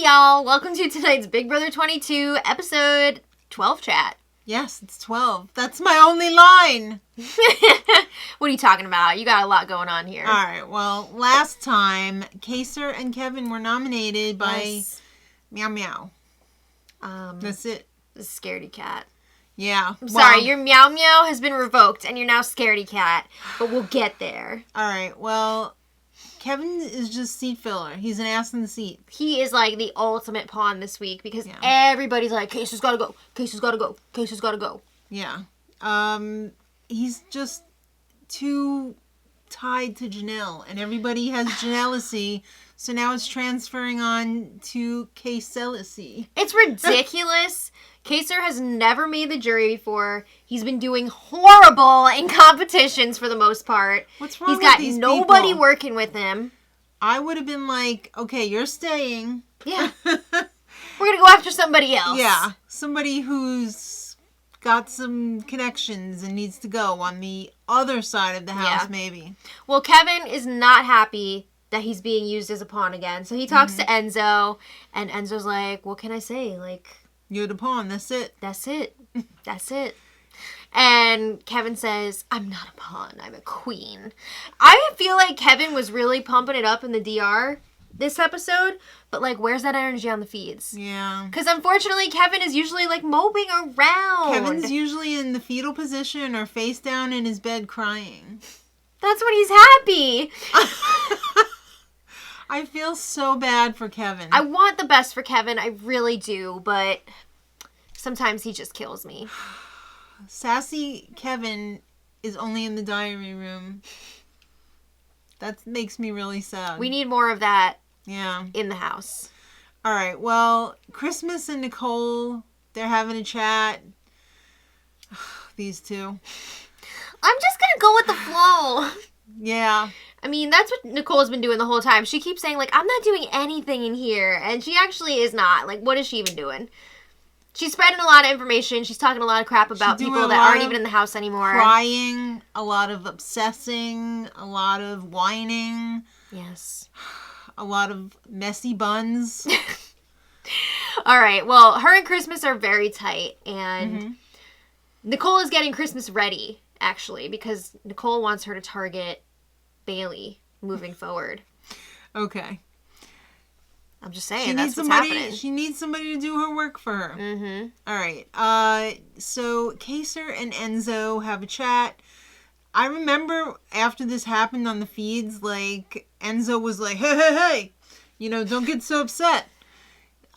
Hey y'all, welcome to tonight's Big Brother 22 episode 12 chat. Yes, it's 12. That's my only line. What are you talking about? You got a lot going on here. Alright, well, last time, Kaser and Kevin were nominated by Meow Meow. That's it. The scaredy cat. Yeah. I'm sorry, your Meow Meow has been revoked and you're now scaredy cat, but we'll get there. Alright, well, Kevin is just seat filler. He's an ass in the seat. He is like the ultimate pawn this week because everybody's like, Kaser's gotta go, Kaser's gotta go, Kaser's gotta go. Yeah. He's just too tied to Janelle, and everybody has Janelle-y, so now it's transferring on to Kaser-y. It's ridiculous. Kaser has never made the jury before. He's been doing horrible in competitions for the most part. What's wrong with these people? He's got nobody people? working with him. I would have been like, okay, you're staying. Yeah. We're going to go after somebody else. Yeah. Somebody who's got some connections and needs to go on the other side of the house, maybe. Well, Kevin is not happy that he's being used as a pawn again. So he talks to Enzo, and Enzo's like, what can I say? Like, you're the pawn. That's it. That's it. That's it. And Kevin says, I'm not a pawn. I'm a queen. I feel like Kevin was really pumping it up in the DR this episode. But, like, where's that energy on the feeds? Yeah. Because, unfortunately, Kevin is usually, like, moping around. Kevin's usually in the fetal position or face down in his bed crying. That's when he's happy. I feel so bad for Kevin. I want the best for Kevin. I really do. But sometimes he just kills me. Sassy Kevin is only in the diary room. That makes me really sad. We need more of that in the house. All right. Well, Christmas and Nicole, they're having a chat. These two. I'm just going to go with the flow. Yeah. I mean, that's what Nicole's been doing the whole time. She keeps saying, like, I'm not doing anything in here. And she actually is not. Like, what is she even doing? She's spreading a lot of information. She's talking a lot of crap about people that aren't even in the house anymore. Crying, a lot of obsessing, a lot of whining. Yes. A lot of messy buns. All right. Well, her and Christmas are very tight. And Nicole is getting Christmas ready, actually, because Nicole wants her to target Bailey moving forward. Okay. I'm just saying, that's what's happening. She needs somebody to do her work for her. Mm-hmm. All right. So Kaser and Enzo have a chat. I remember after this happened on the feeds, like, Enzo was like, hey, you know, don't get so upset.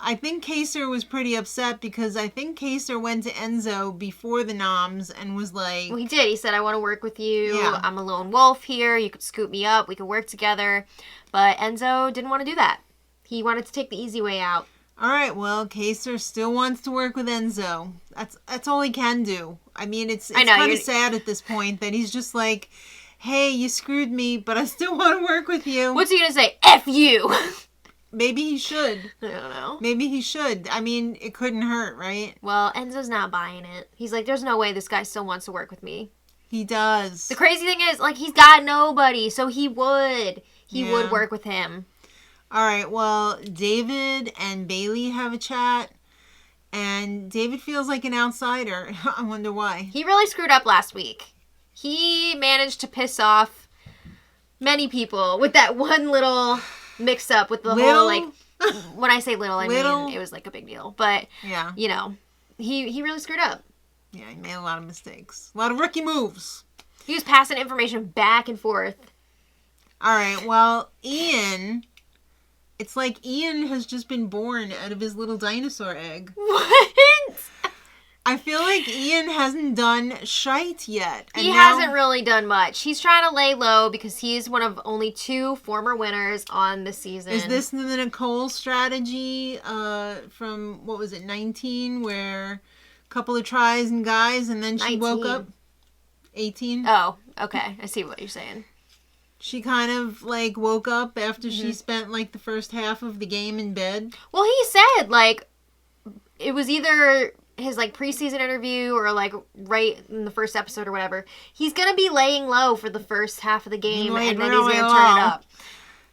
I think Kaser was pretty upset because I think Kaser went to Enzo before the noms and was like... Well, he did. He said, I want to work with you. Yeah. I'm a lone wolf here. You could scoop me up. We could work together. But Enzo didn't want to do that. He wanted to take the easy way out. All right, well, Kaser still wants to work with Enzo. That's all he can do. I mean, it's kind of sad at this point that he's just like, hey, you screwed me, but I still want to work with you. What's he going to say? F you! Maybe he should. I don't know. Maybe he should. I mean, it couldn't hurt, right? Well, Enzo's not buying it. He's like, there's no way this guy still wants to work with me. He does. The crazy thing is, like, he's got nobody, so he would. He would work with him. All right, well, David and Bailey have a chat, and David feels like an outsider. I wonder why. He really screwed up last week. He managed to piss off many people with that one little mix-up with the whole, like, when I say little, I mean it was, like, a big deal. But, you know, he really screwed up. Yeah, he made a lot of mistakes. A lot of rookie moves. He was passing information back and forth. All right, well, Ian... It's like Ian has just been born out of his little dinosaur egg. What? I feel like Ian hasn't done shite yet. And he hasn't really done much. He's trying to lay low because he's one of only 2 former winners on the season. Is this the Nicole strategy from, what was it, 19? Where a couple of tries and guys and then she 19. woke up? 18? Oh, okay. I see what you're saying. She kind of, like, woke up after she spent, like, the first half of the game in bed. Well, he said, like, it was either his, like, preseason interview or, like, right in the first episode or whatever. He's going to be laying low for the first half of the game, and then he's going to turn it up.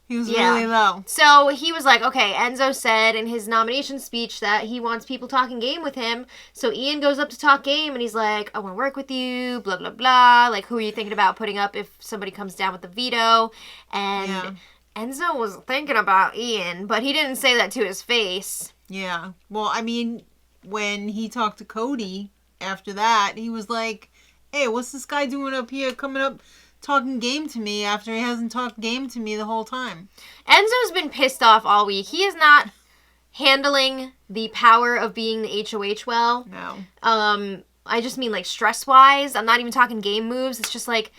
He was really low. So he was like, okay, Enzo said in his nomination speech that he wants people talking game with him. So Ian goes up to talk game and he's like, I want to work with you, blah, blah, blah. Like, who are you thinking about putting up if somebody comes down with the veto? And Enzo was thinking about Ian, but he didn't say that to his face. Yeah. Well, I mean, when he talked to Cody after that, he was like, hey, what's this guy doing up here coming up talking game to me after he hasn't talked game to me the whole time? Enzo's been pissed off all week. He is not handling the power of being the HOH well. No. I just mean like stress-wise. I'm not even talking game moves. It's just like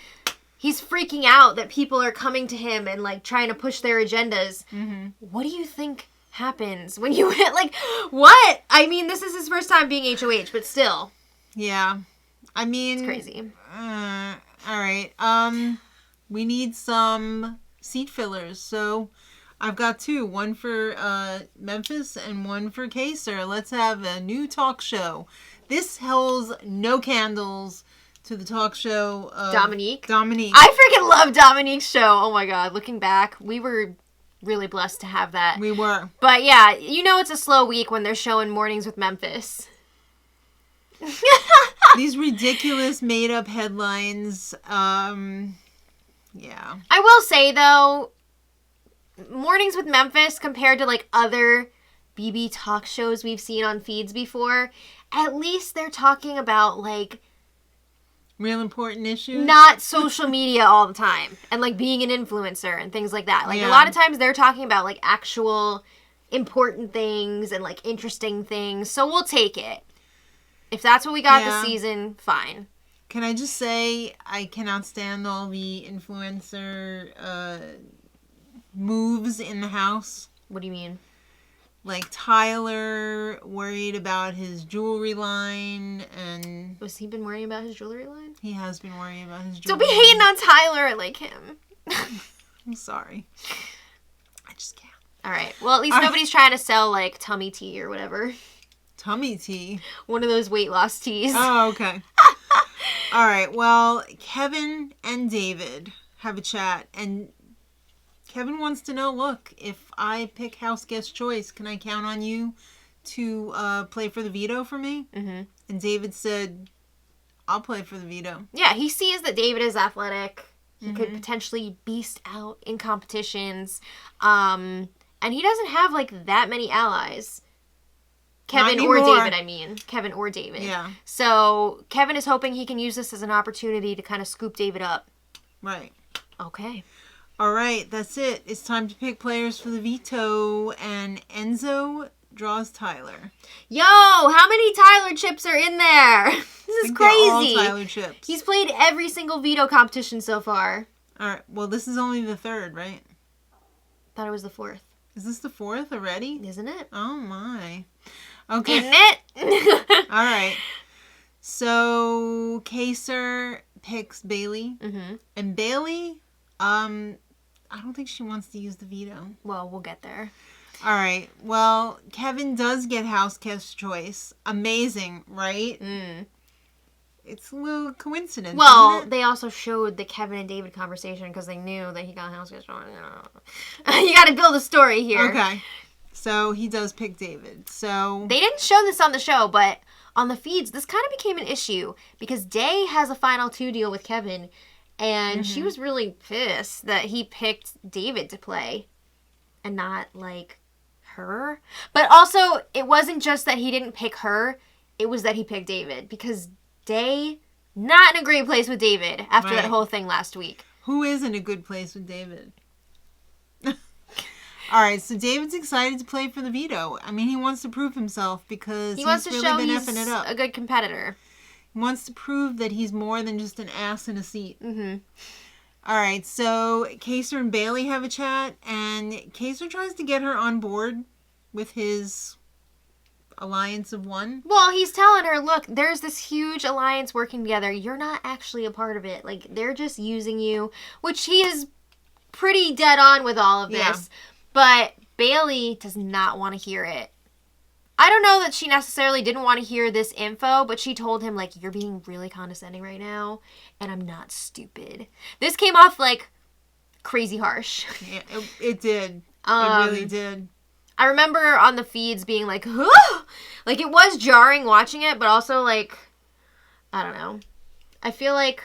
he's freaking out that people are coming to him and like trying to push their agendas. Mm-hmm. What do you think happens when you hit like what? I mean, this is his first time being HOH, but still. Yeah. I mean, it's crazy. All right. We need some seat fillers. So I've got two. One for Memphis and one for Kaser. Let's have a new talk show. This holds no candles to the talk show of Dominique. I freaking love Dominique's show. Oh my god. Looking back, we were really blessed to have that. We were. But yeah, you know it's a slow week when they're showing Mornings with Memphis. These ridiculous made-up headlines. Yeah. I will say, though, Mornings with Memphis, compared to, like, other BB talk shows we've seen on feeds before, at least they're talking about, like... real important issues? Not social media all the time. And, like, being an influencer and things like that. Like, a lot of times they're talking about, like, actual important things and, like, interesting things. So we'll take it. If that's what we got this season, fine. Can I just say, I cannot stand all the influencer moves in the house. What do you mean? Like Tyler worried about his jewelry line and... Was he been worrying about his jewelry line? He has been worrying about his Don't jewelry be hating on Tyler. I like him. I'm sorry. I just can't. All right. Well, at least nobody's trying to sell, like, tummy tea or whatever. Tummy tea? One of those weight loss teas. Oh, okay. All right. Well, Kevin and David have a chat, and Kevin wants to know, look, if I pick house guest choice, can I count on you to play for the veto for me? Mm-hmm. And David said, I'll play for the veto. Yeah, he sees that David is athletic. He could potentially beast out in competitions. And he doesn't have, like, that many allies. Kevin or David, I mean. Kevin or David. Yeah. So Kevin is hoping he can use this as an opportunity to kind of scoop David up. Right. Okay. All right, that's it. It's time to pick players for the veto, and Enzo draws Tyler. Yo, how many Tyler chips are in there? This is crazy. All Tyler chips. He's played every single veto competition so far. All right. Well, this is only the third, right? Thought it was the fourth. Is this the fourth already? Isn't it? Oh my. Okay. Isn't it? All right. So Kaser picks Bailey, and Bailey, I don't think she wants to use the veto. Well, we'll get there. All right. Well, Kevin does get house guest choice. Amazing, right? Mm. It's a little coincidence. Well, isn't it? they also showed the Kevin and David conversation because they knew that he got house guest choice. You got to build a story here. Okay. So he does pick David. So they didn't show this on the show, but on the feeds, this kind of became an issue because Day has a final 2 deal with Kevin, and she was really pissed that he picked David to play and not, like, her. But also, it wasn't just that he didn't pick her, it was that he picked David because Day, not in a great place with David after that whole thing last week. Who is in a good place with David? All right, so David's excited to play for the veto. I mean, he wants to prove himself because he wants to really show been he's effing it up. A good competitor. He wants to prove that he's more than just an ass in a seat. Mm-hmm. All right, so Kaser and Bailey have a chat, and Kaser tries to get her on board with his alliance of one. Well, he's telling her, look, there's this huge alliance working together. You're not actually a part of it. Like, they're just using you, which he is pretty dead on with all of this. Yeah. But Bailey does not want to hear it. I don't know that she necessarily didn't want to hear this info, but she told him, like, you're being really condescending right now, and I'm not stupid. This came off like crazy harsh. Yeah, it did. It really did. I remember on the feeds being like, huh! Like, it was jarring watching it, but also, like, I don't know. I feel like...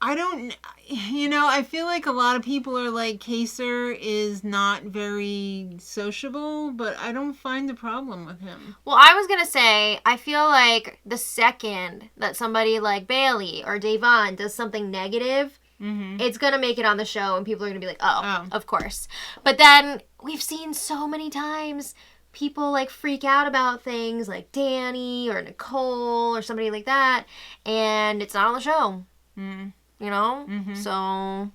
I feel like a lot of people are like, Kaser is not very sociable, but I don't find a problem with him. Well, I was going to say, I feel like the second that somebody like Bailey or Davon does something negative, it's going to make it on the show and people are going to be like, oh, of course. But then we've seen so many times people like freak out about things like Danny or Nicole or somebody like that, and it's not on the show. You know? So,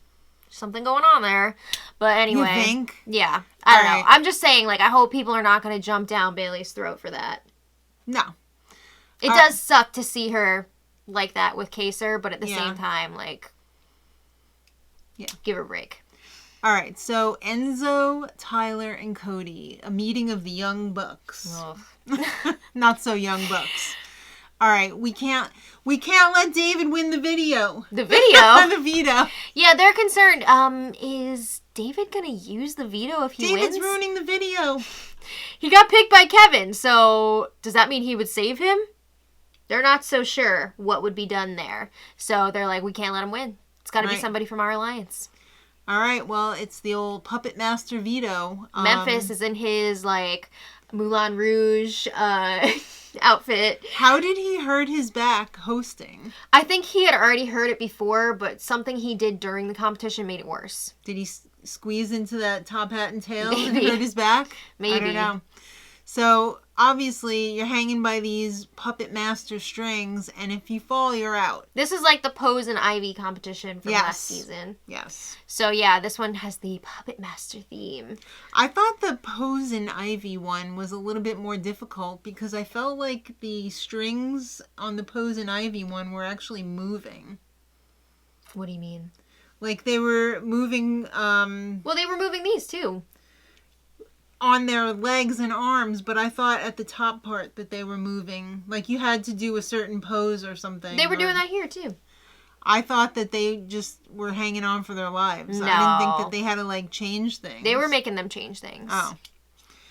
something going on there. But anyway. You think? Yeah. I don't know. I'm just saying, like, I hope people are not going to jump down Bailey's throat for that. No. It does suck to see her like that with Kaser, but at the same time, like, give her a break. All right. So, Enzo, Tyler, and Cody. A meeting of the young bucks. Not so young bucks. All right, we can't let David win the video. The video? The veto. Yeah, they're concerned. Is David gonna use the veto if he wins? David's ruining the video. He got picked by Kevin, so does that mean he would save him? They're not so sure what would be done there. So they're like, we can't let him win. It's gotta be somebody from our alliance. All right, well, it's the old puppet master veto. Memphis is in his, like, Moulin Rouge, outfit. How did he hurt his back hosting? I think he had already heard it before, but something he did during the competition made it worse. Did he squeeze into that top hat and tail Maybe. and hurt his back? Maybe. I don't know. So, obviously, you're hanging by these puppet master strings, and if you fall, you're out. This is like the Pose and Ivy competition from last season. Yes. So, yeah, this one has the puppet master theme. I thought the Pose and Ivy one was a little bit more difficult because I felt like the strings on the Pose and Ivy one were actually moving. What do you mean? Like they were moving, Well, they were moving these too. On their legs and arms, but I thought at the top part that they were moving. Like you had to do a certain pose or something. They were doing that here too. I thought that they just were hanging on for their lives. No. I didn't think that they had to like change things. They were making them change things. Oh.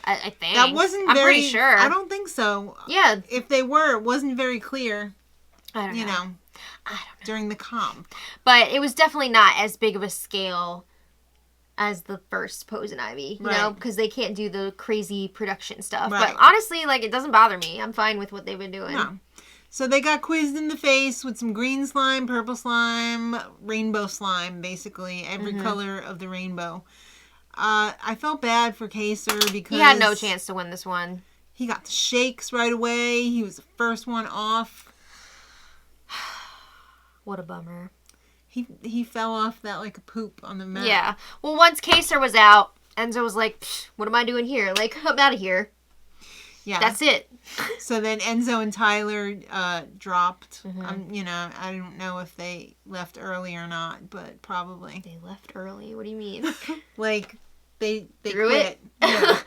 I think. That wasn't I'm pretty sure. I don't think so. Yeah. If they were, it wasn't very clear. I don't know. You know. I don't know. During the comp. But it was definitely not as big of a scale as the first Pose and Ivy, you know, because they can't do the crazy production stuff. Right. But honestly, like, it doesn't bother me. I'm fine with what they've been doing. No. So they got quizzed in the face with some green slime, purple slime, rainbow slime, basically. Every color of the rainbow. I felt bad for Kaser because... He had no chance to win this one. He got the shakes right away. He was the first one off. What a bummer. He fell off that like a poop on the mat. Yeah. Well, once Kaser was out, Enzo was like, what am I doing here? Like, I'm out of here. Yeah. That's it. So then Enzo and Tyler dropped. You know, I don't know if they left early or not, but probably. They left early? What do you mean? Like, they Threw quit. it? Yeah.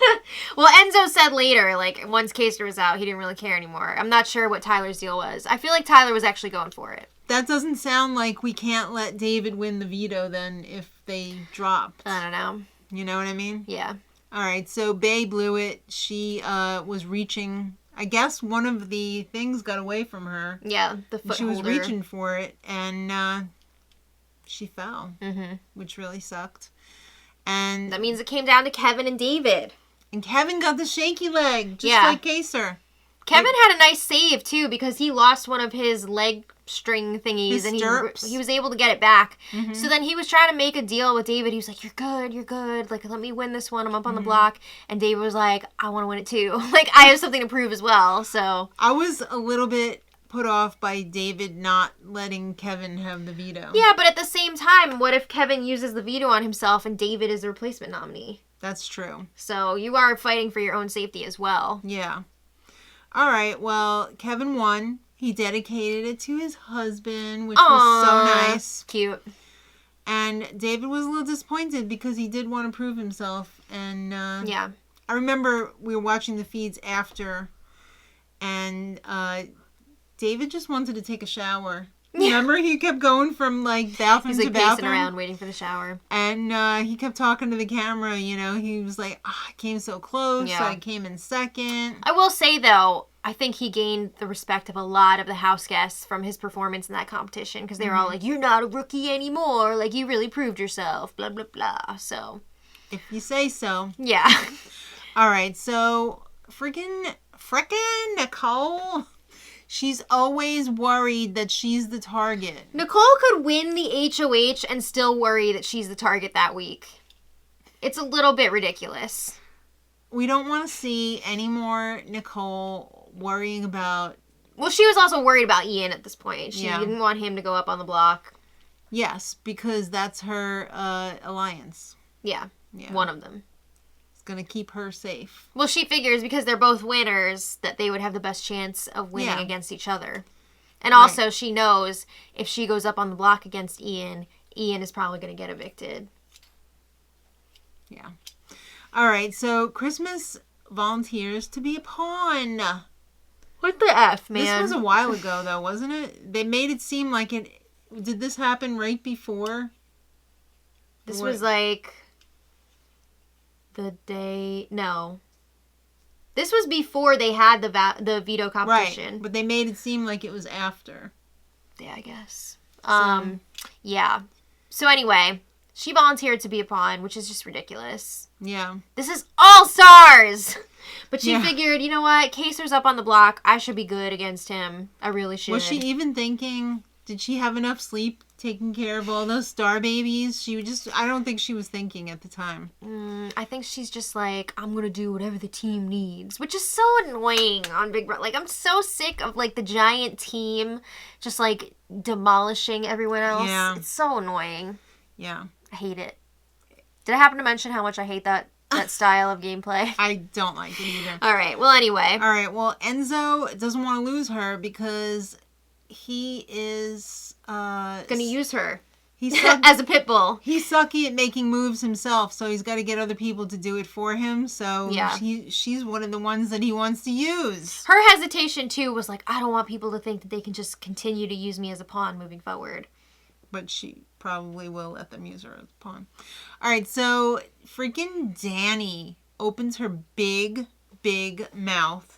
Well, Enzo said later, like, once Kaser was out, he didn't really care anymore. I'm not sure what Tyler's deal was. I feel like Tyler was actually going for it. That doesn't sound like we can't let David win the veto then if they dropped. I don't know. You know what I mean? Yeah. All right, so Bae blew it. She was reaching. I guess one of the things got away from her. Yeah, the foot She was holder. reaching for it, and she fell, which really sucked. And That means it came down to Kevin and David. And Kevin got the shaky leg, just like Kaser. Kevin had a nice save, too, because he lost one of his leg string thingies. His and stirrups. he was able to get it back. So then he was trying to make a deal with David. He was like, you're good. Like, let me win this one. I'm up on the block. And David was like, I want to win it, too. Like, I have something to prove as well, so. I was a little bit put off by David not letting Kevin have the veto. Yeah, but at the same time, what if Kevin uses the veto on himself and David is the replacement nominee? That's true. So you are fighting for your own safety as well. Yeah. All right, well, Kevin won. He dedicated it to his husband, which was so nice. Cute. And David was a little disappointed because he did want to prove himself. And yeah. I remember we were watching the feeds after, and David just wanted to take a shower. Remember, he kept going from like bathroom He's like to bathroom. pacing around waiting for the shower. And he kept talking to the camera, he was like, I came so close, Yeah. I came in second. I will say, though, I think he gained the respect of a lot of the house guests from his performance in that competition, because they were all like, you're not a rookie anymore, like, you really proved yourself, blah, blah, blah, so. If you say so. Yeah. All right, so frickin' Nicole, she's always worried that she's the target. Nicole could win the HOH and still worry that she's the target that week. It's a little bit ridiculous. We don't want to see any more Nicole worrying about... Well, she was also worried about Ian at this point. She Yeah. didn't want him to go up on the block. Yes, because that's her alliance. Yeah, one of them. It's going to keep her safe. Well, she figures because they're both winners that they would have the best chance of winning against each other. And also, she knows if she goes up on the block against Ian, Ian is probably going to get evicted. Yeah. All right, so Christmas volunteers to be a pawn. What the F, man? This was a while ago, though, wasn't it? They made it seem like it... Did this happen right before? This was like... the day... No. This was before they had the veto competition. Right, but they made it seem like it was after. Yeah, I guess. Yeah. So anyway, she volunteered to be a pawn, which is just ridiculous. Yeah. This is all stars! But she figured, you know what? Kaser's up on the block. I should be good against him. I really should. Was she even thinking... Did she have enough sleep taking care of all those star babies? I don't think she was thinking at the time. I think she's just like, I'm going to do whatever the team needs. Which is so annoying on Big Brother. Like, I'm so sick of, like, the giant team just, like, demolishing everyone else. Yeah. It's so annoying. Yeah. I hate it. Did I happen to mention how much I hate that style of gameplay? I don't like it either. All right. Well, anyway. All right. Well, Enzo doesn't want to lose her because... He is Gonna use her he's as a pit bull. He's sucky at making moves himself, so he's got to get other people to do it for him. So she's one of the ones that he wants to use. Her hesitation too was like, I don't want people to think that they can just continue to use me as a pawn moving forward. But she probably will let them use her as a pawn. All right, so freaking Danny opens her big mouth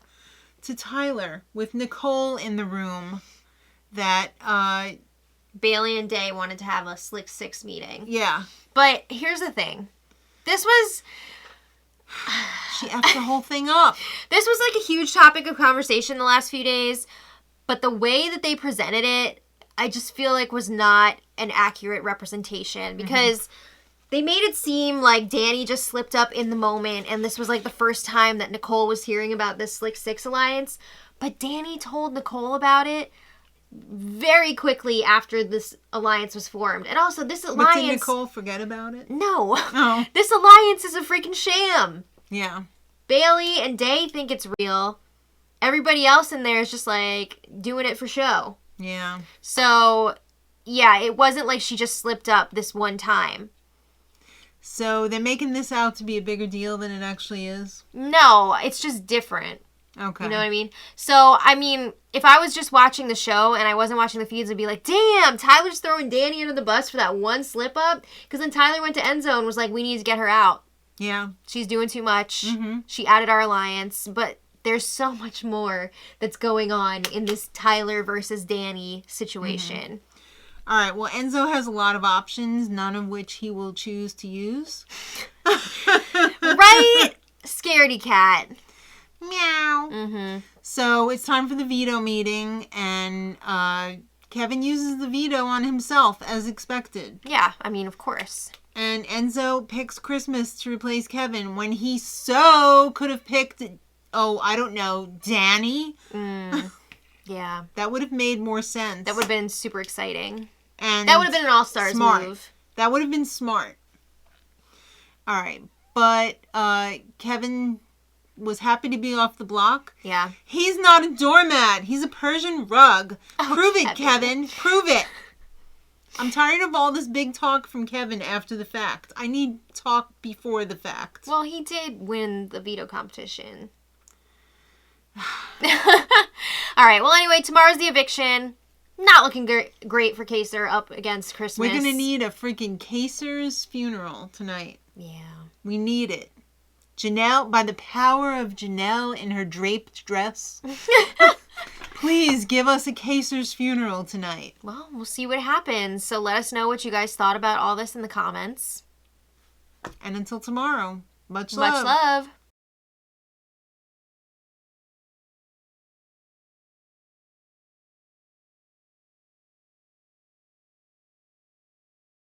to Tyler with Nicole in the room. That Bailey and Day wanted to have a Slick Six meeting. Yeah. But here's the thing. This was... She effed the whole thing up. This was like a huge topic of conversation the last few days. But the way that they presented it, I just feel like was not an accurate representation. Because they made it seem like Danny just slipped up in the moment. And this was like the first time that Nicole was hearing about this Slick Six alliance. But Danny told Nicole about it very quickly after this alliance was formed. And also, this alliance... But did Nicole forget about it? No. Oh. This alliance is a freaking sham. Yeah. Bailey and Day think it's real. Everybody else in there is just, like, doing it for show. Yeah. So, yeah, it wasn't like she just slipped up this one time. So, they're making this out to be a bigger deal than it actually is? No, it's just different. Okay. You know what I mean? So, I mean, if I was just watching the show and I wasn't watching the feeds, I'd be like, damn, Tyler's throwing Danny under the bus for that one slip up. Because then Tyler went to Enzo and was like, we need to get her out. Yeah. She's doing too much. Mm-hmm. She added our alliance. But there's so much more that's going on in this Tyler versus Danny situation. Mm-hmm. All right. Well, Enzo has a lot of options, none of which he will choose to use. Right? Scaredy cat. Meow. Mm-hmm. So it's time for the veto meeting, and Kevin uses the veto on himself as expected. Yeah, I mean, of course. And Enzo picks Christmas to replace Kevin when he so could have picked, I don't know, Danny. Yeah. That would have made more sense. That would have been super exciting. And that would have been an all-stars move. That would have been smart. All right. But Kevin was happy to be off the block. Yeah. He's not a doormat. He's a Persian rug. Prove it, Kevin. Prove it. I'm tired of all this big talk from Kevin after the fact. I need talk before the fact. Well, he did win the veto competition. All right. Well, anyway, tomorrow's the eviction. not looking great for Kaser up against Christmas. We're going to need a freaking Kaser's funeral tonight. Yeah. We need it. Janelle, by the power of Janelle in her draped dress, please give us a Kaser's funeral tonight. Well, we'll see what happens. So let us know what you guys thought about all this in the comments. And until tomorrow, much Much love.